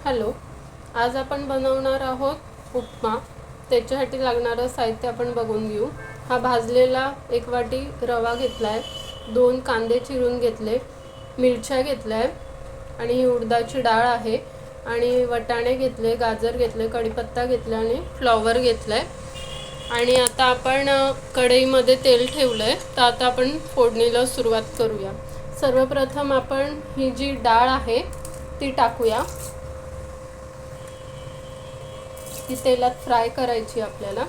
Hello, आज आपण बनवणार आहोत उपमा. त्याच्यासाठी लागणारं साहित्य आपण बघून घेऊ. हा भाजलेला 1 वाटी रवा घेतला आहे, 2 कांदे चिरून घेतले, मिरच्या घेतल्या आहे आणि ही उडदाची डाळ आहे आणि वाटाणे घेतले, गाजर घेतले, कढीपत्ता घेतला आणि फ्लॉवर घेतला आहे. आणि आता आपण कढईमध्ये तेल ठेवलं आहे, तर आता आपण फोडणीला सुरुवात करूया. सर्वप्रथम आपण ही जी डाळ आहे ती टाकूया. ती तेलात फ्राय करायची आपल्याला.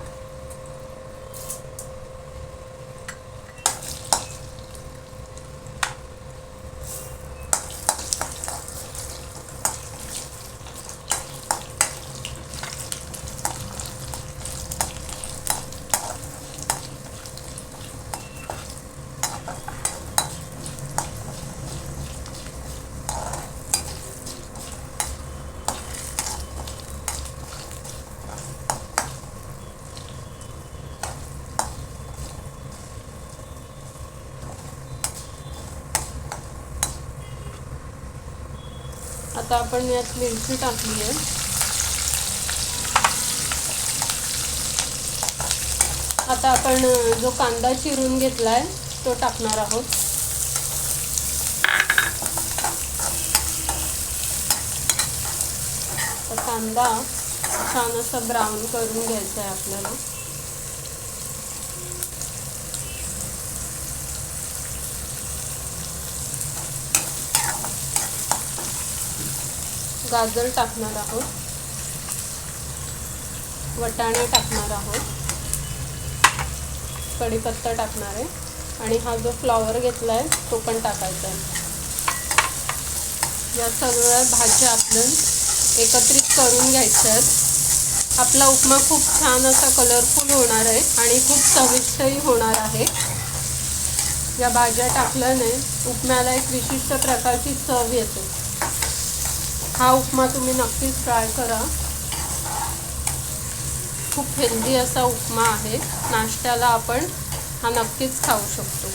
आता आपण यात मिरची टाकली आहे. आता आपण जो कांदा चिरून घेतलाय तो टाकणार आहोत. कांदा छान असा ब्राऊन करून घ्यायचा आहे आपल्याला. गाजर टाकणार आहोत, वाटाणे टाकणार आहोत, कढीपत्ता टाकणार आहे आणि हा जो फ्लॉवर घेतला आहे तो पण टाकायचा आहे. या सगळ्या भाज्या आपण एकत्रित करून घ्यायच्या आहेत. आपला उपमा खूप छान असा कलरफुल होणार आहे आणि खूप चविष्टही होणार आहे. या भाज्या टाकल्याने उपम्याला एक विशिष्ट प्रकारची चव येते. हा उपमा तुम्ही नक्कीच ट्राय करा. खूप हेल्दी असा उपमा आहे. नाश्त्याला आपण हा नक्कीच खाऊ शकतो.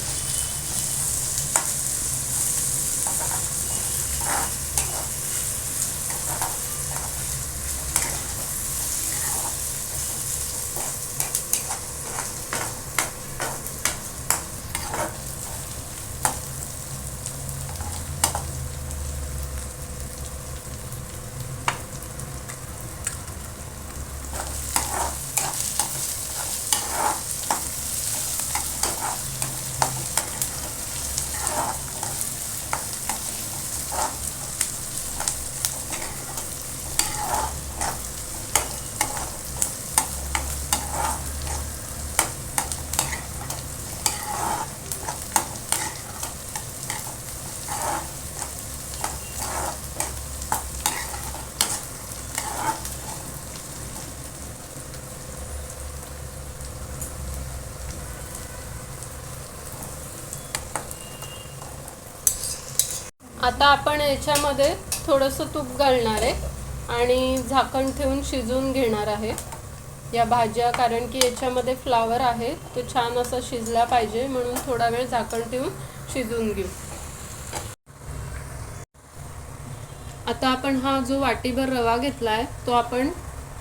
आता आपण याच्यामध्ये थोडंसं तूप घालणार आहे आणि झाकण ठेवून शिजवून घेणार आहे या भाज्या. कारण की याच्यामध्ये फ्लावर आहे, तो छान असा शिजला पाहिजे, म्हणून थोडा वेळ झाकण ठेवून शिजवून घेऊ. आता आपण हा जो वाटीभर रवा घेतला आहे तो आपण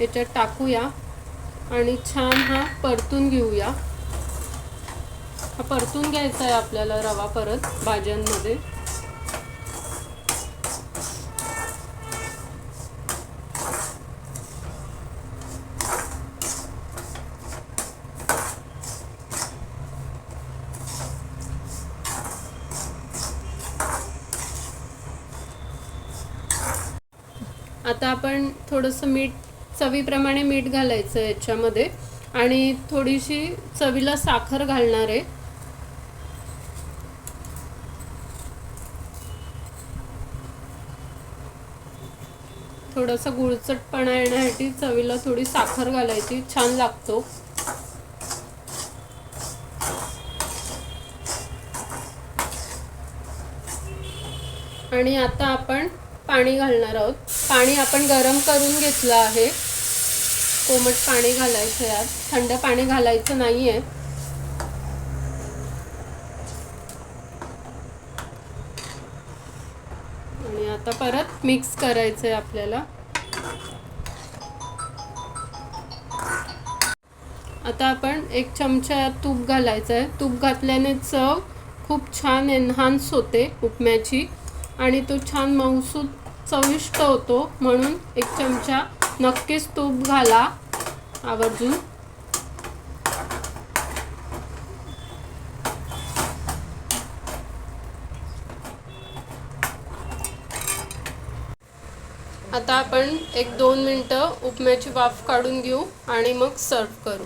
याच्यात टाकूया आणि छान हा परतून घेऊया. हा परतून घ्यायचा आहे आपल्याला रवा परत भाज्यांमध्ये. आता आपण थोडंसं मीठ, चवीप्रमाणे मीठ घालायचं याच्यामध्ये आणि थोडीशी चवीला साखर घालणार आहे. थोडासा गुळचटपणा येण्यासाठी चवीला थोडी साखर घालायची, छान लागतो. आणि आता आपण पाणी घालणार आहोत. पाणी आपण गरम करून घेतलं आहे. कोमट पाणी घालायचं यात, थंड पाणी घालायचं नाही आहे. आणि आता परत मिक्स करायचं आहे आपल्याला. आता आपण 1 चमचा तूप घालायचं आहे. तूप घातल्याने चव खूप छान एनहान्स होते उपम्याची आणि तो छान मऊसूद चविष्ट होतो. म्हणून 1 चमचा नक्कीच तूप घाला आवर्जून. आता आपण 1-2 मिनटं उपम्याची वाफ काढून घेऊ आणि मग सर्व करू.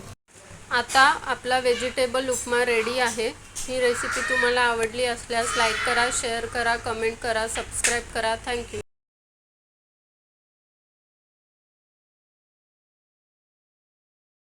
आता आपला व्हेजिटेबल उपमा रेडी आहे. ही रेसिपी तुम्हाला आवडली असल्यास लाईक करा, शेअर करा, कमेंट करा, सबस्क्राईब करा. थँक्यू.